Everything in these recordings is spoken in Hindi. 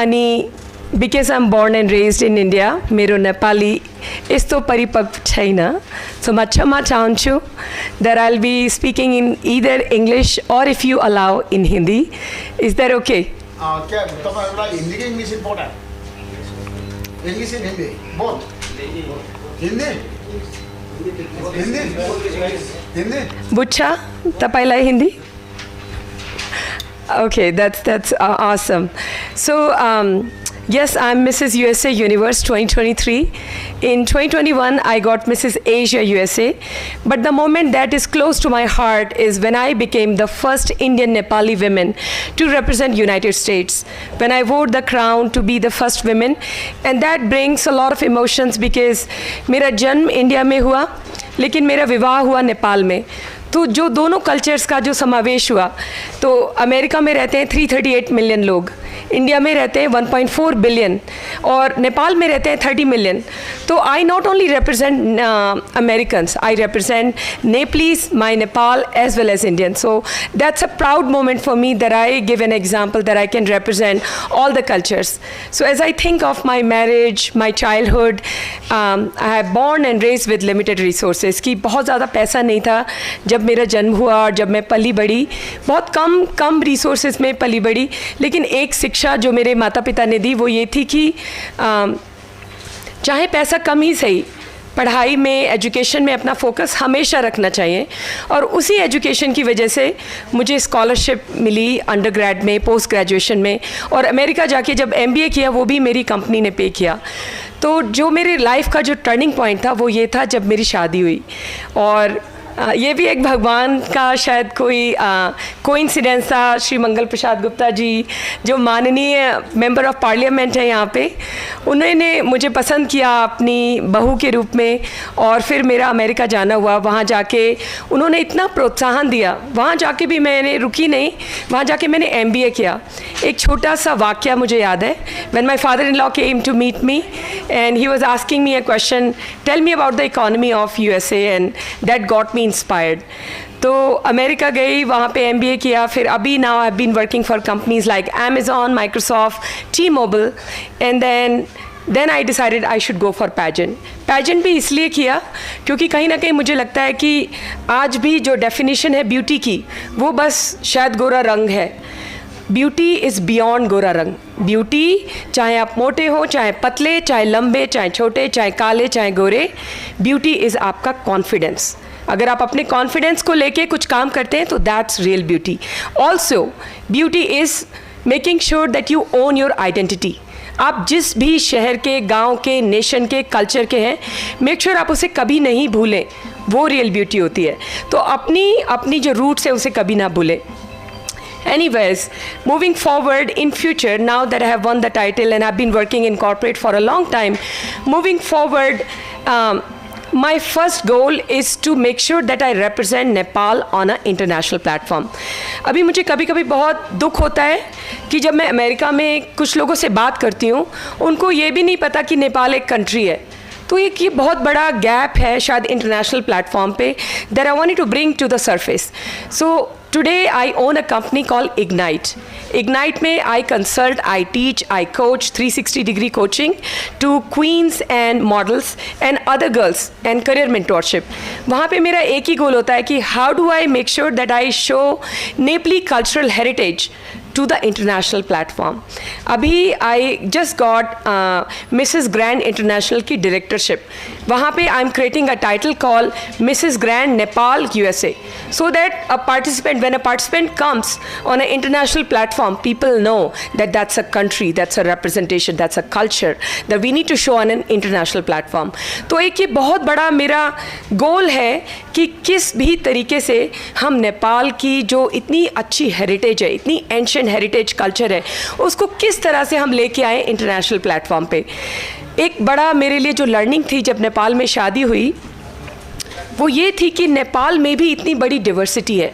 अनि because I'm born and raised in India, मेरो नेपाली यस्तो परिपक्व छैन, so म क्षमा चाहन्छु that I'll be speaking in either English or if you allow in Hindi. Is that okay? क्या तपाईँहरूलाई हिन्दी कि English important? English end Hindi both? Hindi Hindi Hindi बुझ्छ तपाईलाई Hindi? Okay, that's awesome. So yes, I'm Mrs. USA Universe 2023. In 2021, I got Mrs. Asia USA. But the moment that is close to my heart is when I became the first Indian Nepali woman to represent United States. When I wore the crown to be the first woman, and that brings a lot of emotions because मेरा जन्म इंडिया में हुआ, लेकिन मेरा विवाह हुआ नेपाल में. तो जो दोनों कल्चर्स का जो समावेश हुआ, तो अमेरिका में रहते हैं 338 मिलियन लोग, इंडिया में रहते हैं 1.4 बिलियन और नेपाल में रहते हैं 30 मिलियन. तो I not only represent Americans, I represent Nepalese, my Nepal as well as Indian. So that's a proud moment for me that I give an example that I can represent all the cultures. So as I think of my marriage, my childhood, I have born and raise with limited resources. कि बहुत ज़्यादा पैसा नहीं था जब मेरा जन्म हुआ और जब मैं पली बड़ी, बहुत कम रिसोर्सेज में पली बड़ी. लेकिन एक शिक्षा जो मेरे माता पिता ने दी वो ये थी कि चाहे पैसा कम ही सही, पढ़ाई में, एजुकेशन में अपना फोकस हमेशा रखना चाहिए. और उसी एजुकेशन की वजह से मुझे स्कॉलरशिप मिली अंडर ग्रेड में, पोस्ट ग्रेजुएशन में, और अमेरिका जाके जब MBA किया वो भी मेरी कंपनी ने पे किया. तो जो मेरे लाइफ का जो टर्निंग पॉइंट था वो ये था जब मेरी शादी हुई. और ये भी एक भगवान का शायद कोई कोइंसिडेंस था. श्री मंगल प्रसाद गुप्ता जी जो माननीय मेंबर ऑफ पार्लियामेंट है यहाँ पे, उन्होंने मुझे पसंद किया अपनी बहू के रूप में. और फिर मेरा अमेरिका जाना हुआ. वहाँ जाके उन्होंने इतना प्रोत्साहन दिया, वहाँ जाके भी मैंने रुकी नहीं, वहाँ जाके मैंने MBA किया. एक छोटा सा वाक्य मुझे याद है. When my father in law came to meet me and he was asking me a question, tell me about the economy of USA, and that got me inspired. तो अमेरिका गई, वहाँ पे MBA किया. फिर अभी now I have been working for companies like Amazon, Microsoft, T-Mobile, and then I decided I should go for pageant. Pageant भी इसलिए किया क्योंकि कहीं ना कहीं मुझे लगता है कि आज भी जो डेफिनेशन है ब्यूटी की, वो बस शायद गोरा रंग है. ब्यूटी इज़ बियॉन्ड गोरा रंग. ब्यूटी चाहे आप मोटे हो, चाहे पतले, चाहे लंबे, चाहे छोटे, चाहे काले, चाहे गोरे, ब्यूटी इज़ आपका कॉन्फिडेंस. अगर आप अपने कॉन्फिडेंस को लेके कुछ काम करते हैं तो that's real beauty. Also beauty is making sure that you own your identity. आप जिस भी शहर के, गांव के, नेशन के, कल्चर के हैं, मेक श्योर आप उसे कभी नहीं भूलें. वो रियल ब्यूटी होती है. तो अपनी जो रूट्स है उसे कभी ना भूलें. Anyways, moving forward in future, now that I have won the title and I've been working in corporate for a long time, moving forward, my first goal is to make sure that I represent Nepal on an international platform. अभी मुझे कभी कभी बहुत दुख होता है कि जब मैं अमेरिका में कुछ लोगों से बात करती हूँ, उनको ये भी नहीं पता कि नेपाल एक कंट्री है. तो ये बहुत बड़ा गैप है शायद इंटरनेशनल प्लेटफॉर्म पे, that I wanted to bring to the surface. So today I own a company called Ignite. Ignite में I consult, I teach, I coach 360-degree coaching to queens and models and other girls and career mentorship. वहाँ पे मेरा एक ही गोल होता है कि how do I make sure that I show Nepali cultural heritage to the international platform. अभी I just got Mrs. Grand International की directorship. वहाँ पे I'm creating a title called Mrs. Grand Nepal USA, so that when a participant comes on an international platform, people know that that's a country, that's a representation, that's a culture that we need to show on an international platform. तो एक ये बहुत बड़ा मेरा गोल है कि किस भी तरीके से हम नेपाल की जो इतनी अच्छी हेरिटेज है, इतनी एंशिएंट हेरिटेज कल्चर है, उसको किस तरह से हम लेके आए इंटरनेशनल प्लेटफॉर्म पे. एक बड़ा मेरे लिए जो लर्निंग थी जब नेपाल में शादी हुई, वो ये थी कि नेपाल में भी इतनी बड़ी डिवर्सिटी है.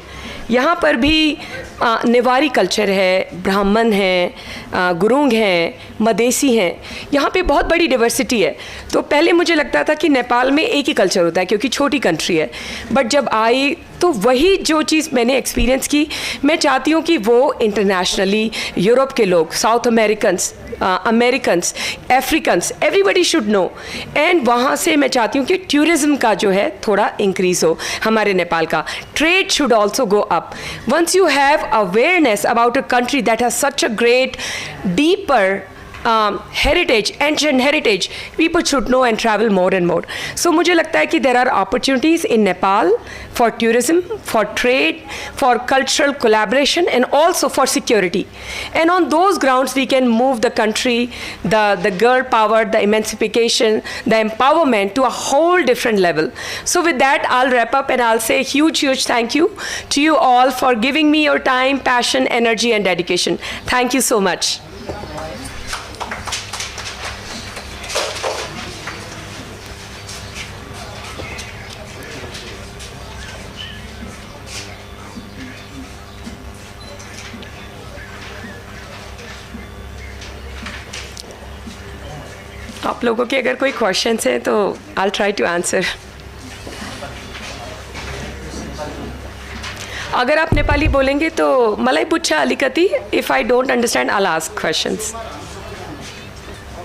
यहाँ पर भी नेवारी कल्चर है, ब्राह्मण हैं, गुरुंग हैं, मदेसी हैं, यहाँ पे बहुत बड़ी डिवर्सिटी है. तो पहले मुझे लगता था कि नेपाल में एक ही कल्चर होता है क्योंकि छोटी कंट्री है. बट जब आई तो वही जो चीज़ मैंने एक्सपीरियंस की, मैं चाहती हूँ कि वो इंटरनेशनली यूरोप के लोग, south Americans, Americans, Africans, everybody should know. And वहाँ से मैं चाहती हूँ कि टूरिज़्म का जो है थोड़ा इंक्रीज़ हो हमारे नेपाल का। Trade should also go up. Once you have awareness about a country that has such a great, deeper heritage, ancient heritage, people should know and travel more and more. So मुझे लगता है कि there are opportunities in Nepal for tourism, for trade, for cultural collaboration, and also for security. And on those grounds, we can move the country, the girl power, the emancipation, the empowerment to a whole different level. So with that, I'll wrap up and I'll say huge thank you to you all for giving me your time, passion, energy, and dedication. Thank you so much. आप लोगों के अगर कोई क्वेश्चंस हैं तो I'll try to answer. अगर आप नेपाली बोलेंगे तो मलाई बुच्छा अलिकति, if I don't understand I'll ask questions.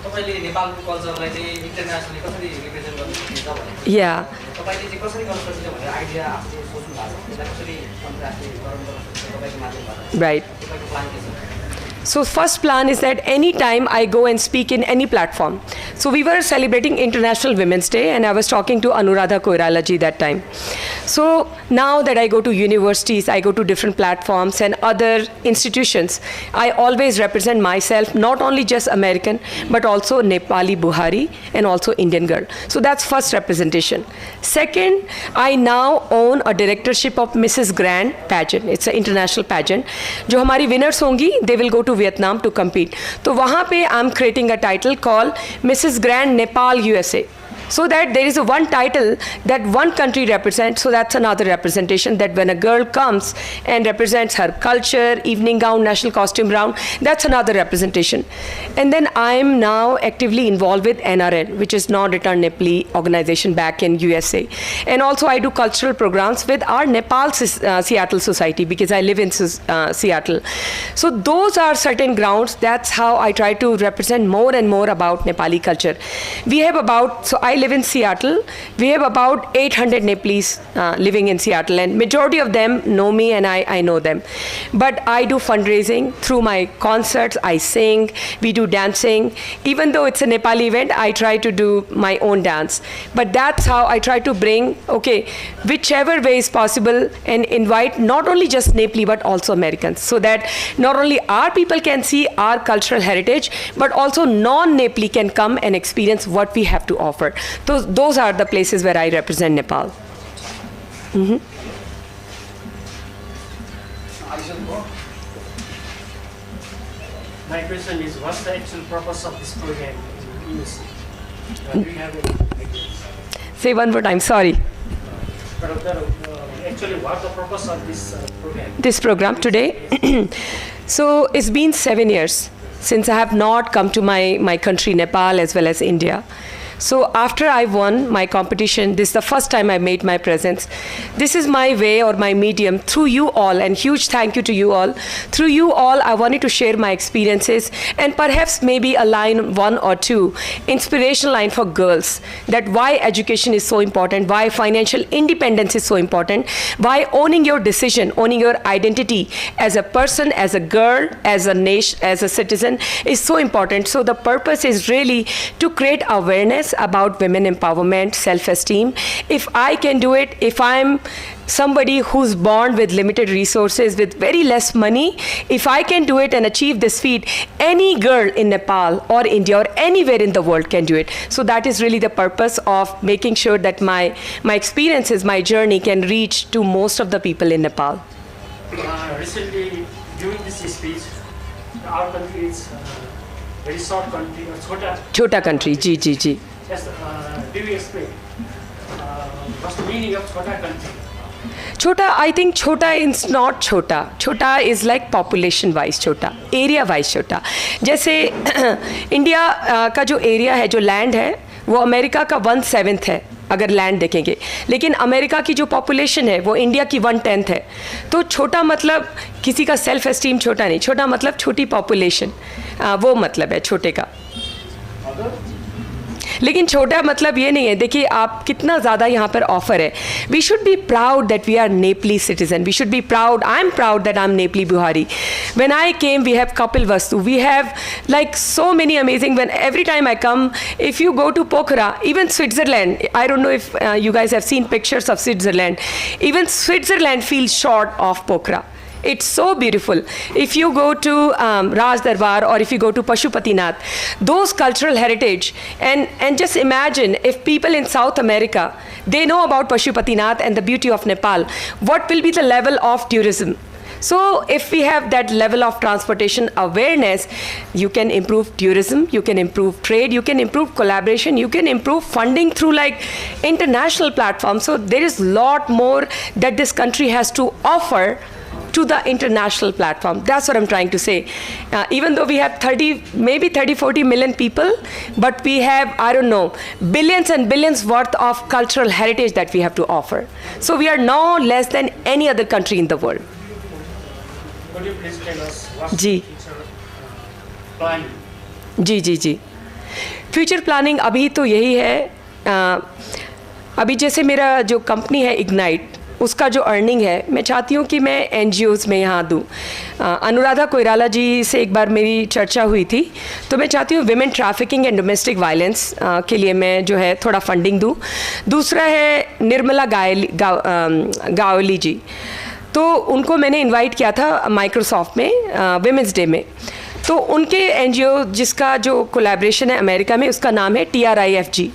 तपाईले नेपालको कल्चरलाई चाहिँ इन्टरनेसनली कसरी रिप्रेजेन्ट गर्नुहुन्छ भने Yeah. तपाईले चाहिँ कसरी गर्न सकिन्छ भनेर आइडिया आफूले सोच्नु भएको छ, त्यसलाई कसरी अन्तर्राष्ट्रिय गर्न सक्छ तपाईको माध्यमबाट? Right. तपाईको प्लान के छ? So first plan is that any time I go and speak in any platform. So we were celebrating International Women's Day and I was talking to Anuradha Koirala ji that time. So now that I go to universities, I go to different platforms and other institutions, I always represent myself, not only just American, but also Nepali Buhari and also Indian girl. So that's first representation. Second, I now own a directorship of Mrs. Grand pageant. It's an international pageant. जो हमारी winners होंगी, they will go to Vietnam to compete. तो वहाँ पे I'm creating a title called Mrs. Grand Nepal USA. So that there is a one title that one country represents, so that's another representation, that when a girl comes and represents her culture, evening gown, national costume round, that's another representation. And then I'm now actively involved with NRN, which is Non-Return Nepali organization back in USA. And also I do cultural programs with our Nepal Seattle Society, because I live in Seattle. So those are certain grounds. That's how I try to represent more and more about Nepali culture. We have about, so I live in Seattle. We have about 800 Nepalese living in Seattle, and majority of them know me and I know them. But I do fundraising through my concerts. I sing, we do dancing. Even though it's a Nepali event, I try to do my own dance. But that's how I try to bring, okay, whichever way is possible, and invite not only just Nepali but also Americans, so that not only our people can see our cultural heritage, but also non-Nepali can come and experience what we have to offer. Those are the places where I represent Nepal. My question is, what's the actual purpose of this program in USC? Do you have any ideas? Say one more time, sorry. Actually, what's the purpose of this program? This program today. So it's been 7 years since I have not come to my country, Nepal, as well as India. So after I won my competition, this is the first time I made my presence. This is my way or my medium through you all, and huge thank you to you all. Through you all, I wanted to share my experiences and perhaps maybe a line, one or two, inspirational line for girls, that why education is so important, why financial independence is so important, why owning your decision, owning your identity as a person, as a girl, as a nation, as a citizen is so important. So the purpose is really to create awareness about women empowerment, self-esteem. If I can do it, if I'm somebody who's born with limited resources, with very less money, if I can do it and achieve this feat, any girl in Nepal or India or anywhere in the world can do it. So that is really the purpose of making sure that my experiences, my journey can reach to most of the people in Nepal. Recently, during this speech, our country is very short country, Chota country, ji. Yes, do you explain what's the meaning of Chota country? Chota, I think Chota is not Chota. Chota is like population wise Chota, area wise Chota. जैसे इंडिया का जो एरिया है, जो लैंड है, वो अमेरिका का 1/7 है अगर लैंड देखेंगे, लेकिन अमेरिका की जो पॉपुलेशन है वो इंडिया की 1/10 है। तो छोटा मतलब किसी का सेल्फ एस्टीम छोटा नहीं, छोटा मतलब छोटी पॉपुलेशन, वो मतलब है छोटे का। लेकिन छोटा मतलब ये नहीं है, देखिए आप कितना ज़्यादा यहाँ पर ऑफर है। We should be proud that we are Nepali citizen, we should be proud, I am proud that I am Nepali Bihari. When I came, we have Kapil Vastu, we have like so many amazing, when every time I come, if you go to Pokhara, even Switzerland, I don't know if you guys have seen pictures of Switzerland, even Switzerland feels short of Pokhara. It's so beautiful. If you go to Raj Darbar or if you go to Pashupatinath, those cultural heritage, and just imagine if people in South America, they know about Pashupatinath and the beauty of Nepal, what will be the level of tourism? So if we have that level of transportation awareness, you can improve tourism, you can improve trade, you can improve collaboration, you can improve funding through like international platforms. So there is a lot more that this country has to offer to the international platform. That's what I'm trying to say. Even though we have 30-40 million people, but we have, I don't know, billions and billions worth of cultural heritage that we have to offer. So we are no less than any other country in the world. Could you please tell us what's जी. the future plan? जी फ्यूचर प्लानिंग अभी तो यही है, अभी जैसे मेरा जो कंपनी है इग्नाइट, उसका जो अर्निंग है मैं चाहती हूँ कि मैं NGOs में यहाँ दूँ। अनुराधा कोइराला जी से एक बार मेरी चर्चा हुई थी, तो मैं चाहती हूँ women trafficking and domestic violence के लिए मैं जो है थोड़ा फंडिंग दूँ। दूसरा है निर्मला गावली जी, तो उनको मैंने इनवाइट किया था माइक्रोसॉफ्ट में विमेंस डे में। तो उनके NGO जिसका जो कोलैबोरेशन है अमेरिका में, उसका नाम है TRIFG।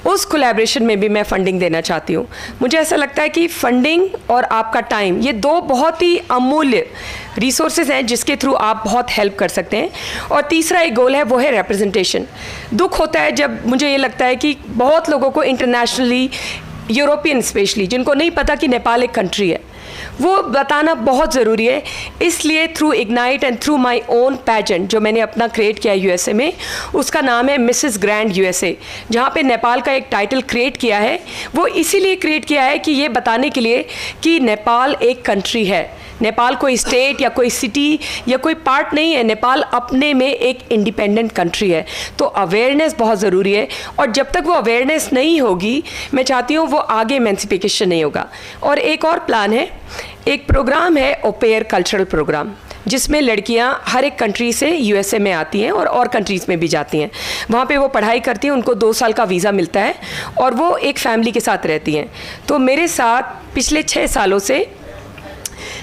उस कोलैबोरेशन में भी मैं फंडिंग देना चाहती हूँ। मुझे ऐसा लगता है कि फंडिंग और आपका टाइम, ये दो बहुत ही अमूल्य रिसोर्सेज हैं जिसके थ्रू आप बहुत हेल्प कर सकते हैं। और तीसरा एक गोल है, वो है रिप्रेजेंटेशन। दुख होता है जब मुझे ये लगता है कि बहुत लोगों को इंटरनेशनली, यूरोपियन स्पेशली, जिनको नहीं पता कि नेपाल एक कंट्री है, वो बताना बहुत ज़रूरी है। इसलिए through ignite and through my own pageant जो मैंने अपना क्रिएट किया USA में, उसका नाम है मिसेस ग्रैंड USA, जहाँ पे नेपाल का एक टाइटल क्रिएट किया है। वो इसीलिए क्रिएट किया है कि ये बताने के लिए कि नेपाल एक कंट्री है, नेपाल कोई स्टेट या कोई सिटी या कोई पार्ट नहीं है, नेपाल अपने में एक इंडिपेंडेंट कंट्री है। तो अवेयरनेस बहुत ज़रूरी है, और जब तक वो अवेयरनेस नहीं होगी, मैं चाहती हूँ वो आगे एमेंसिफिकेशन नहीं होगा। और एक और प्लान है, एक प्रोग्राम है ओपेयर कल्चरल प्रोग्राम, जिसमें लड़कियां हर एक कंट्री से USA में आती हैं और कंट्रीज़ में भी जाती हैं। वहाँ पे वो पढ़ाई करती हैं, उनको 2 साल का वीज़ा मिलता है और वो एक फैमिली के साथ रहती हैं। तो मेरे साथ पिछले 6 सालों से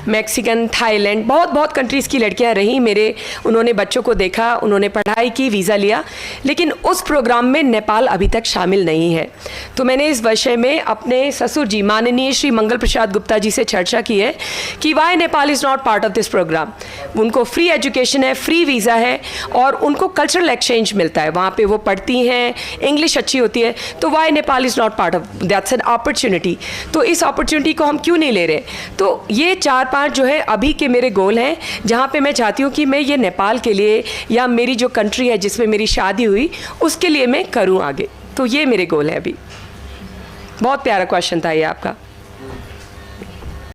मैक्सिकन, थाईलैंड, बहुत कंट्रीज़ की लड़कियां रहीं मेरे। उन्होंने बच्चों को देखा, उन्होंने पढ़ाई की, वीज़ा लिया, लेकिन उस प्रोग्राम में नेपाल अभी तक शामिल नहीं है। तो मैंने इस विषय में अपने ससुर जी माननीय श्री मंगल प्रसाद गुप्ता जी से चर्चा की है कि why Nepal is not part of this program. उनको फ्री एजुकेशन है, फ्री वीज़ा है और उनको कल्चरल एक्सचेंज मिलता है, वहाँ पर वो पढ़ती हैं, इंग्लिश अच्छी होती है, तो why Nepal is not part of, that's an opportunity. तो इस अपॉर्चुनिटी को हम क्यों नहीं ले रहे? तो ये 4-5 जो है अभी के मेरे गोल हैं, जहाँ पे मैं चाहती हूँ कि मैं ये नेपाल के लिए या मेरी जो कंट्री है जिसमें मेरी शादी हुई, उसके लिए मैं करूँ आगे। तो ये मेरे गोल हैं अभी। बहुत प्यारा क्वेश्चन था ये आपका।